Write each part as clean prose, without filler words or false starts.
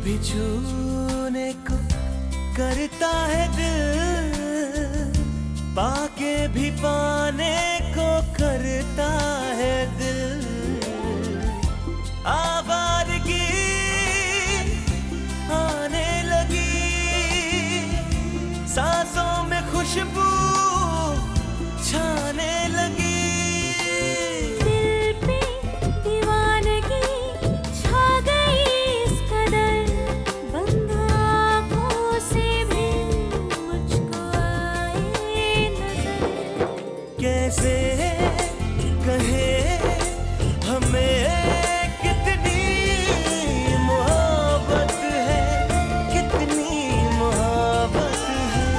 भी छूने को करता है दिल, पाके भी पाने को करता है दिल। आवारगी आने लगी, सांसों में खुशबू छाने लगी। दिल पे दीवानगी छा गई इस कदर, बंद आँखों से भी मुझको आए नजर। कैसे कहे हमें कितनी मोहब्बत है, कितनी मोहब्बत है।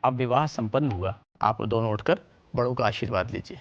अब विवाह संपन्न हुआ। आप दोनों उठकर बड़ों का आशीर्वाद लीजिए।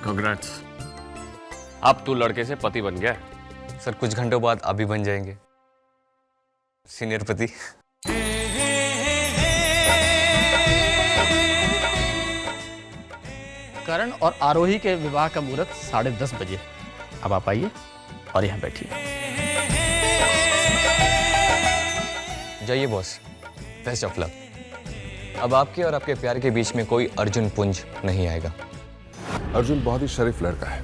Congrats. अब तू लड़के से पति बन गया। सर कुछ घंटों बाद आप भी बन जाएंगे सीनियर पति। करण और आरोही के विवाह का मुहूर्त 10:30 बजे। अब आप आइए और यहाँ बैठिए। जाइए बॉस, बेस्ट ऑफ लक। अब आपके और आपके प्यार के बीच में कोई अर्जुन पुंज नहीं आएगा। अर्जुन बहुत ही शरीफ लड़का है,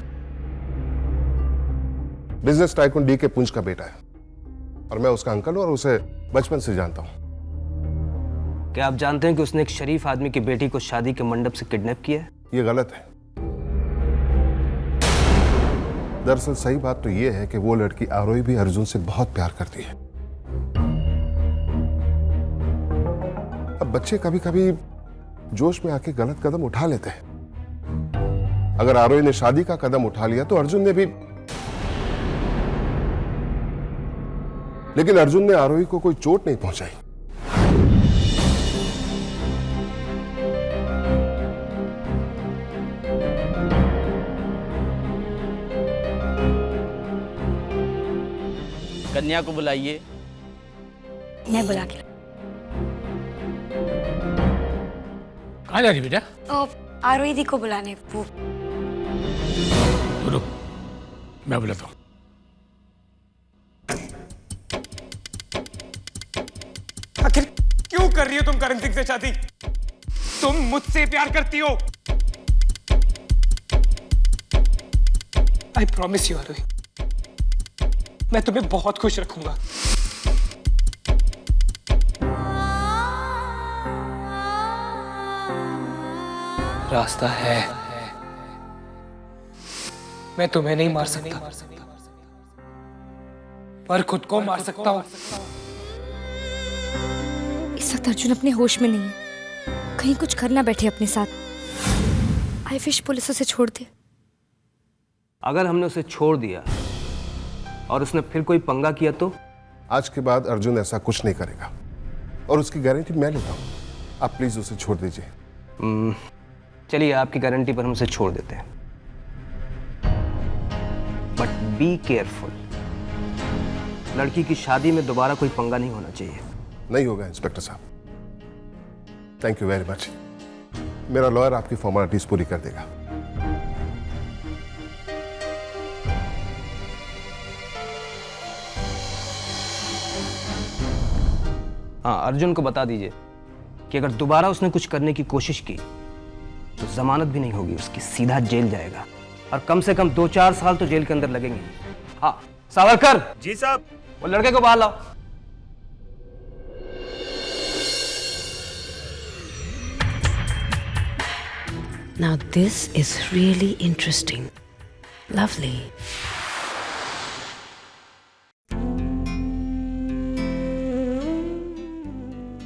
बिजनेस टाइकून डी के पुंज का बेटा है और मैं उसका अंकल हूं और उसे बचपन से जानता हूं। क्या आप जानते हैं कि उसने एक शरीफ आदमी की बेटी को शादी के मंडप से किडनैप किया है? ये गलत है। दरअसल सही बात तो ये है कि वो लड़की आरोही भी अर्जुन से बहुत प्यार करती है। अब बच्चे कभी कभी जोश में आके गलत कदम उठा लेते हैं। अगर आरोही ने शादी का कदम उठा लिया तो अर्जुन ने भी, लेकिन अर्जुन ने आरोही को कोई चोट नहीं पहुंचाई। कन्या को बुलाइए। मैं बुला के कहाँ जा रही बेटा? आरोही दी को बुलाने। वो रुक, मैं बुलाता हूँ। आखिर क्यों कर रही हो तुम करण सिंह से शादी? तुम मुझसे प्यार करती हो। आई प्रॉमिस यू आरोही, मैं तुम्हें बहुत खुश रखूंगा। रास्ता है, मैं तुम्हें नहीं मार सकता, पर खुद को मार सकता हूं। इस वक्त अर्जुन अपने होश में नहीं है, कहीं कुछ करना बैठे अपने साथ। आई विश पुलिस उसे छोड़ दे। अगर हमने उसे छोड़ दिया और उसने फिर कोई पंगा किया तो? आज के बाद अर्जुन ऐसा कुछ नहीं करेगा और उसकी गारंटी मैं लेता हूं। आप प्लीज उसे छोड़ दीजिए। चलिए, आपकी गारंटी पर हम उसे छोड़ देते हैं, बट बी केयरफुल। लड़की की शादी में दोबारा कोई पंगा नहीं होना चाहिए। नहीं होगा इंस्पेक्टर साहब। Thank you very much. मेरा लॉयर आपकी फॉर्मेलिटीज पूरी कर देगा। हाँ, अर्जुन को बता दीजिए कि अगर दोबारा उसने कुछ करने की कोशिश की तो जमानत भी नहीं होगी उसकी, सीधा जेल जाएगा, और कम से कम 2-4 साल तो जेल के अंदर लगेंगे। हाँ, सावरकर जी साहब। वो लड़के को बाहर लाओ। Now this is really interesting. Lovely.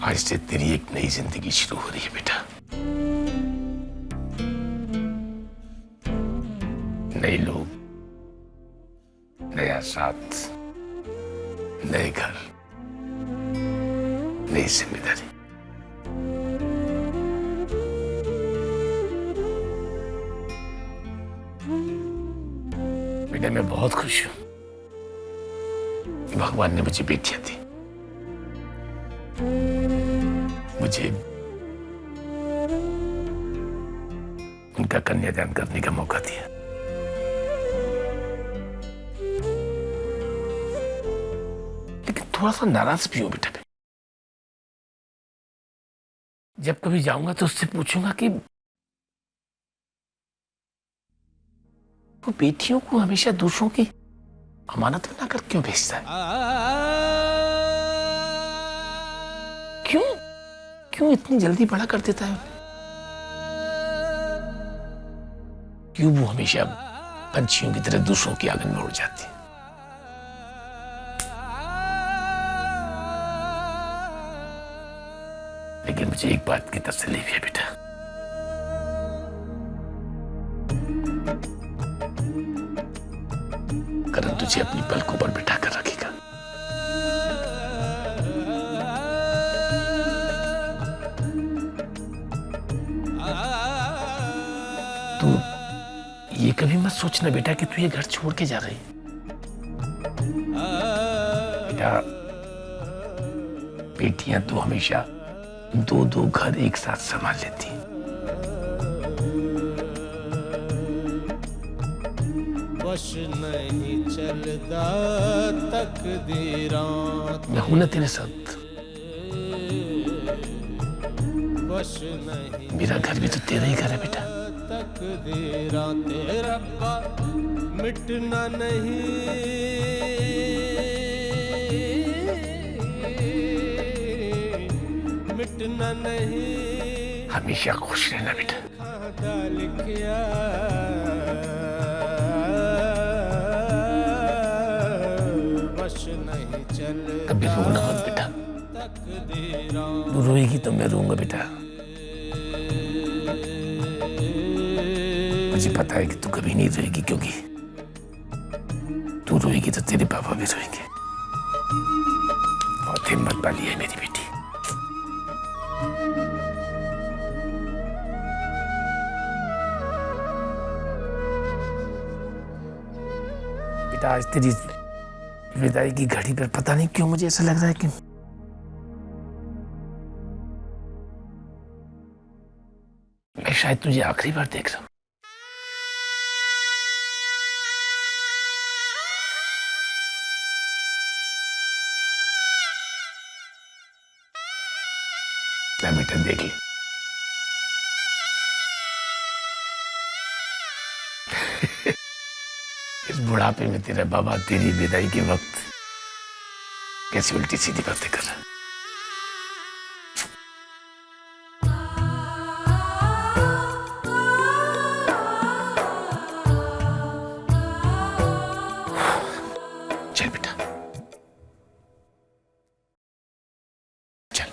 आज से तेरी एक नई जिंदगी शुरू हो रही है बेटा। नए लोग, नया साथ, नए घर, नई जिम्मेदारी। बेटा मैं बहुत खुश हूं कि भगवान ने मुझे बेटियां दी, मुझे उनका कन्यादान करने का मौका दिया। लेकिन थोड़ा सा नाराज भी हूं बेटा। जब कभी जाऊंगा तो उससे पूछूंगा कि वो बेटियों को हमेशा दूसरों की अमानत बनाकर क्यों भेजता है? क्यों इतनी जल्दी बड़ा कर देता है? क्यों वो हमेशा पंछियों की तरह दूसरों की आंगन में उड़ जाती है? लेकिन मुझे एक बात की तसल्ली भी है बेटा, करण तुझे अपनी पलकों पर बिठा कर रखेगा। तू ये कभी मत सोचना बेटा कि तू ये घर छोड़ के जा रही है। बेटा, बेटियां तो हमेशा 2-2 घर एक साथ संभाल लेती हैं। बस नहीं चलदा तकदीरां, मैं हूं ना तेरे साथ। बस नहीं मेरा घर भी तो तेरा ही घर है बेटा। तकदीरां तेरा रब्बा मिटना मिटना नहीं, हमेशा खुश रहना बेटा। लिखिया बस नहीं चल। कभी रोना मत बेटा, तू रोएगी तो मैं रोऊंगा बेटा। मुझे पता है कि तू कभी नहीं रोएगी, क्योंकि तू रोएगी तो तेरे पापा भी रोएंगे। बहुत हिम्मत वाली है मेरी बेटी। बेटा, आज तेरी विदाई की घड़ी पर पता नहीं क्यों मुझे ऐसा लग रहा है कि मैं शायद तुझे आखिरी बार देख रहा हूं। क्या बेटा, देख ले। इस बुढ़ापे में तेरा बाबा तेरी विदाई के वक्त कैसी उल्टी सीधी बातें कर रहा है। चल बेटा, चल।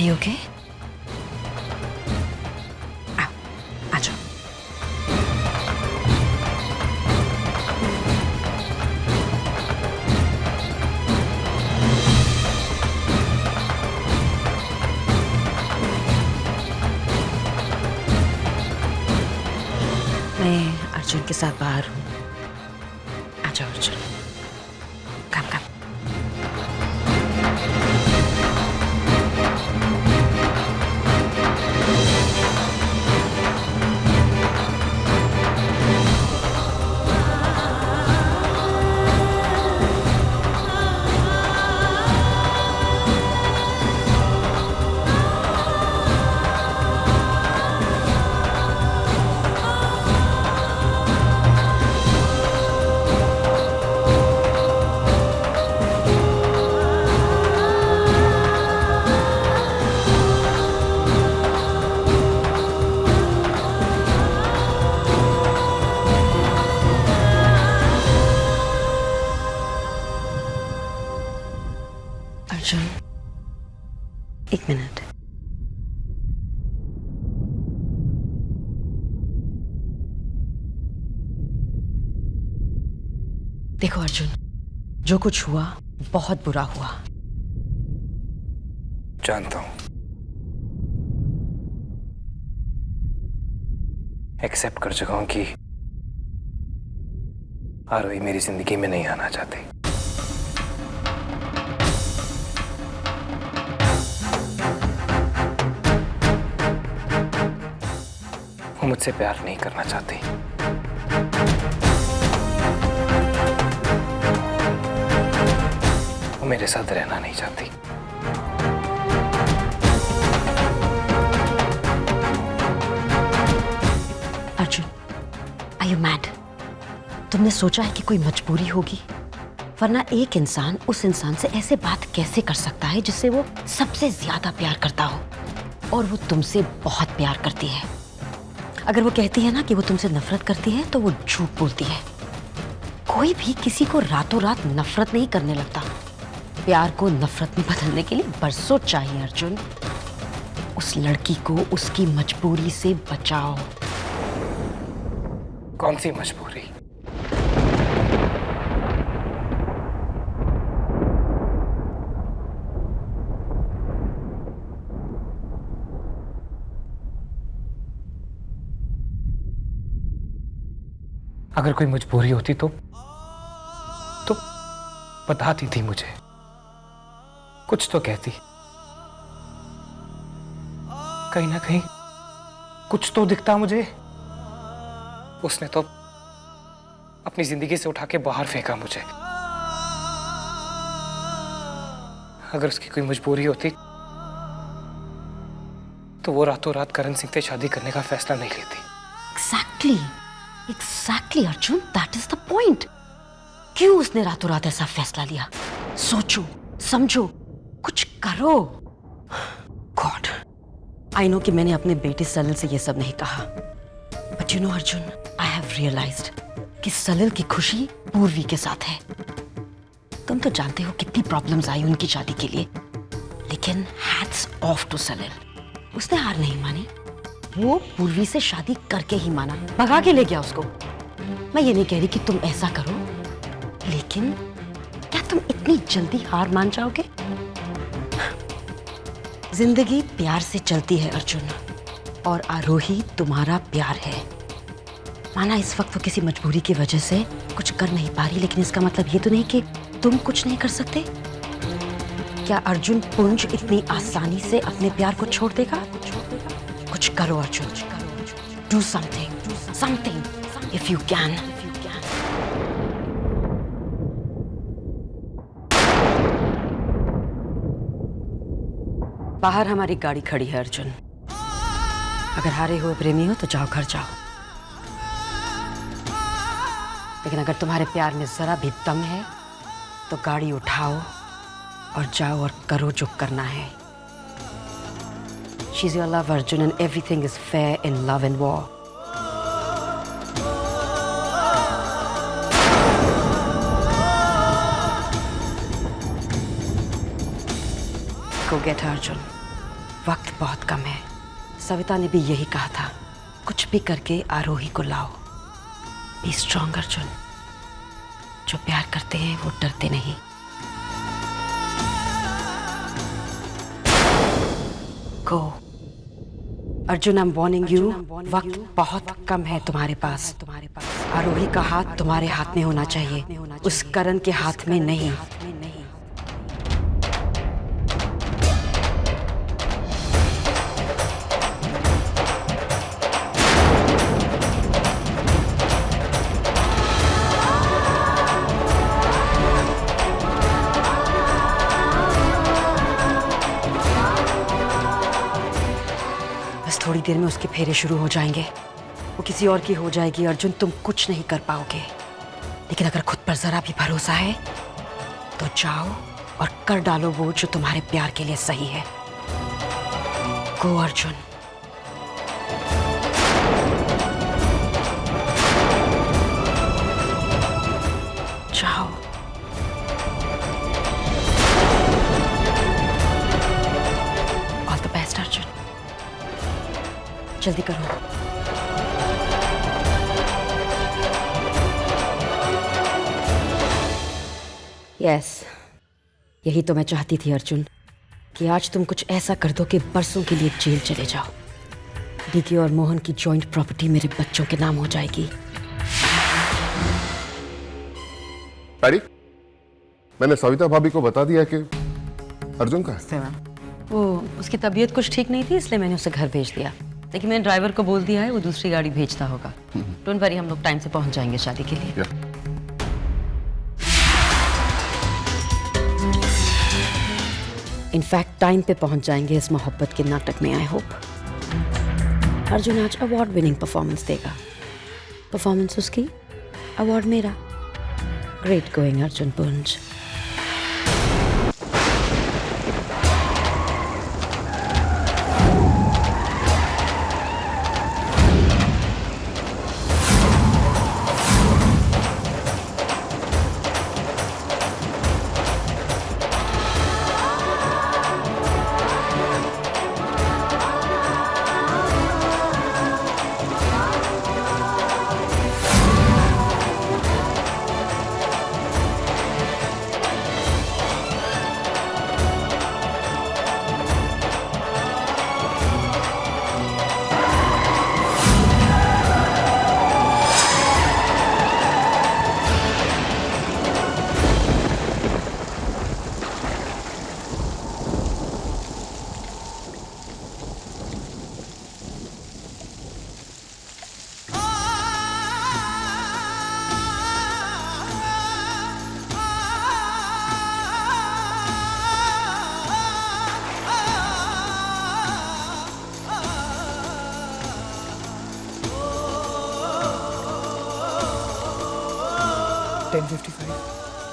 Are you okay? आओ, आ जाओ। मैं अर्जुन के साथ बाहर हूँ। आ जाओ अर्जुन। कम कम। अर्जुन, एक मिनट। देखो अर्जुन, जो कुछ हुआ बहुत बुरा हुआ। जानता हूं। एक्सेप्ट कर चुका हूं कि आरोही मेरी जिंदगी में नहीं आना चाहती। वो मुझसे प्यार नहीं करना चाहती। वो मेरे साथ रहना नहीं चाहती। Arjun, are you mad? तुमने सोचा है कि कोई मजबूरी होगी? वरना एक इंसान उस इंसान से ऐसे बात कैसे कर सकता है जिससे वो सबसे ज्यादा प्यार करता हो? और वो तुमसे बहुत प्यार करती है। अगर वो कहती है ना कि वो तुमसे नफरत करती है तो वो झूठ बोलती है। कोई भी किसी को रातों रात नफरत नहीं करने लगता। प्यार को नफरत में बदलने के लिए बरसों चाहिए अर्जुन। उस लड़की को उसकी मजबूरी से बचाओ। कौन सी मजबूरी? अगर कोई मजबूरी होती तो बताती थी मुझे, कुछ तो कहती। कहीं ना कहीं कुछ तो दिखता मुझे। उसने तो अपनी जिंदगी से उठा के बाहर फेंका मुझे। अगर उसकी कोई मजबूरी होती तो वो रातों रात करण सिंह से शादी करने का फैसला नहीं लेती। Exactly Arjun, that is the point। क्यों उसने रातों रात ऐसा फैसला लिया? सोचो, समझो, कुछ करो। गॉड, आई नो कि मैंने अपने बेटे सलिल से ये सब नहीं कहा, but you know Arjun, I have realised कि सलिल की खुशी पूर्वी के साथ है। तुम तो जानते हो कितनी प्रॉब्लम्स आई उनकी शादी के लिए, लेकिन हैट्स ऑफ टू सलिल। उसने हार नहीं मानी। वो पूर्वी से शादी करके ही माना, भगा के ले गया उसको। मैं ये नहीं कह रही कि तुम ऐसा करो, लेकिन क्या तुम इतनी जल्दी हार मान जाओगे? जिंदगी प्यार से चलती है अर्जुन, और आरोही तुम्हारा प्यार है। माना इस वक्त वो किसी मजबूरी की वजह से कुछ कर नहीं पा रही, लेकिन इसका मतलब ये तो नहीं कि तुम कुछ नहीं कर सकते। क्या अर्जुन पुंज इतनी आसानी से अपने प्यार को छोड़ देगा? कुछ करो Arjun, do something if you can. बाहर हमारी गाड़ी खड़ी है अर्जुन। अगर हारे हुए प्रेमी हो तो जाओ, घर जाओ। लेकिन अगर तुम्हारे प्यार में जरा भी दम है तो गाड़ी उठाओ और जाओ और करो जो करना है। She's your love, Arjun, and everything is fair in love and war. Go get her, Arjun. वक्त बहुत कम है। सविता ने भी यही कहा था, कुछ भी करके आरोही को लाओ। Be strong Arjun. जो प्यार करते हैं वो डरते नहीं। Go Arjun, I am warning you, वक्त बहुत कम है तुम्हारे पास। आरोही का हाथ तुम्हारे हाथ में होना चाहिए, उस करण के हाथ में नहीं। थोड़ी देर में उसके फेरे शुरू हो जाएंगे, वो किसी और की हो जाएगी। अर्जुन, तुम कुछ नहीं कर पाओगे, लेकिन अगर खुद पर जरा भी भरोसा है तो जाओ और कर डालो वो जो तुम्हारे प्यार के लिए सही है। गो अर्जुन। जाओ। ऑल द बेस्ट अर्जुन, जल्दी करो। यस, यही तो मैं चाहती थी अर्जुन, कि आज तुम कुछ ऐसा कर दो कि बरसों के लिए जेल चले जाओ। डीके और मोहन की जॉइंट प्रॉपर्टी मेरे बच्चों के नाम हो जाएगी। पैरी, मैंने सविता भाभी को बता दिया कि अर्जुन का है। वो उसकी तबीयत कुछ ठीक नहीं थी, इसलिए मैंने उसे घर भेज दिया। लेकिन मैंने ड्राइवर को बोल दिया है, वो दूसरी गाड़ी भेजता होगा। डोंट वरी, हम लोग टाइम से पहुंच जाएंगे शादी के लिए। इनफैक्ट टाइम पे पहुंच जाएंगे इस मोहब्बत के नाटक में। आई होप अर्जुन आज अवार्ड विनिंग परफॉर्मेंस देगा। परफॉर्मेंस उसकी, अवार्ड मेरा। ग्रेट गोइंग अर्जुन पुंज।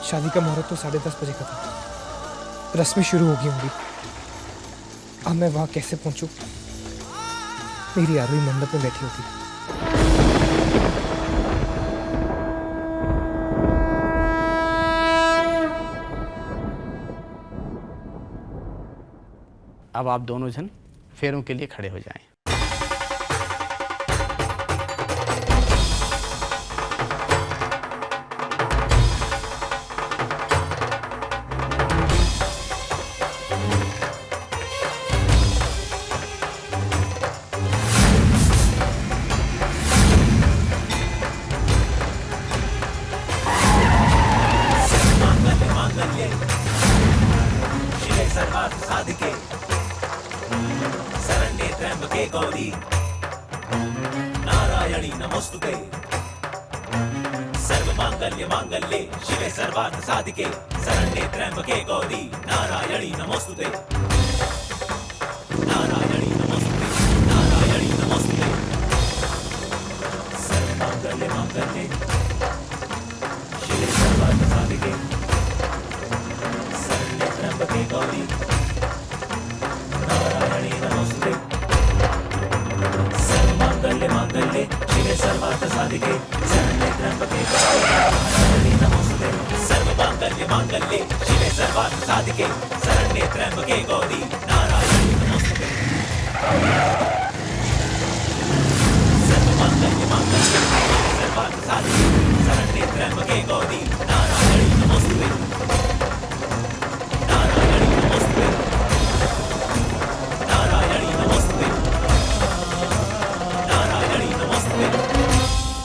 शादी का मुहूर्त तो 10:30 बजे का था। रस्में शुरू होगी होंगी। अब मैं वहां कैसे पहुंचूं? मेरी आरोही मंडप में बैठी होगी। अब आप दोनों जन फेरों के लिए खड़े हो जाएं। नारायणी नमोस्तुते सर्वमांगल्य मांगल्ये शिवे सर्वार्थ साधिके शरण्ये त्र्यंबके गौरी नारायणी नमोस्तुते नारायणी नमोस्तुते नारायणी नमोस्तुते सर्वमांगल्य मांगल्ये शिवे सर्वार्थ साधिके शरण्ये त्र्यंबके गौरी नारायणी नमोस्तुते सर्वमांगल्य मांगल्ये शिवे सर्वार्थ साधिके शरण्ये त्र्यंबके गौरी नमोस्तुते सर्वमांगल्य मांगल्ये शिवे सर्वार्थ साधिके शरण्ये त्र्यंबके गौरी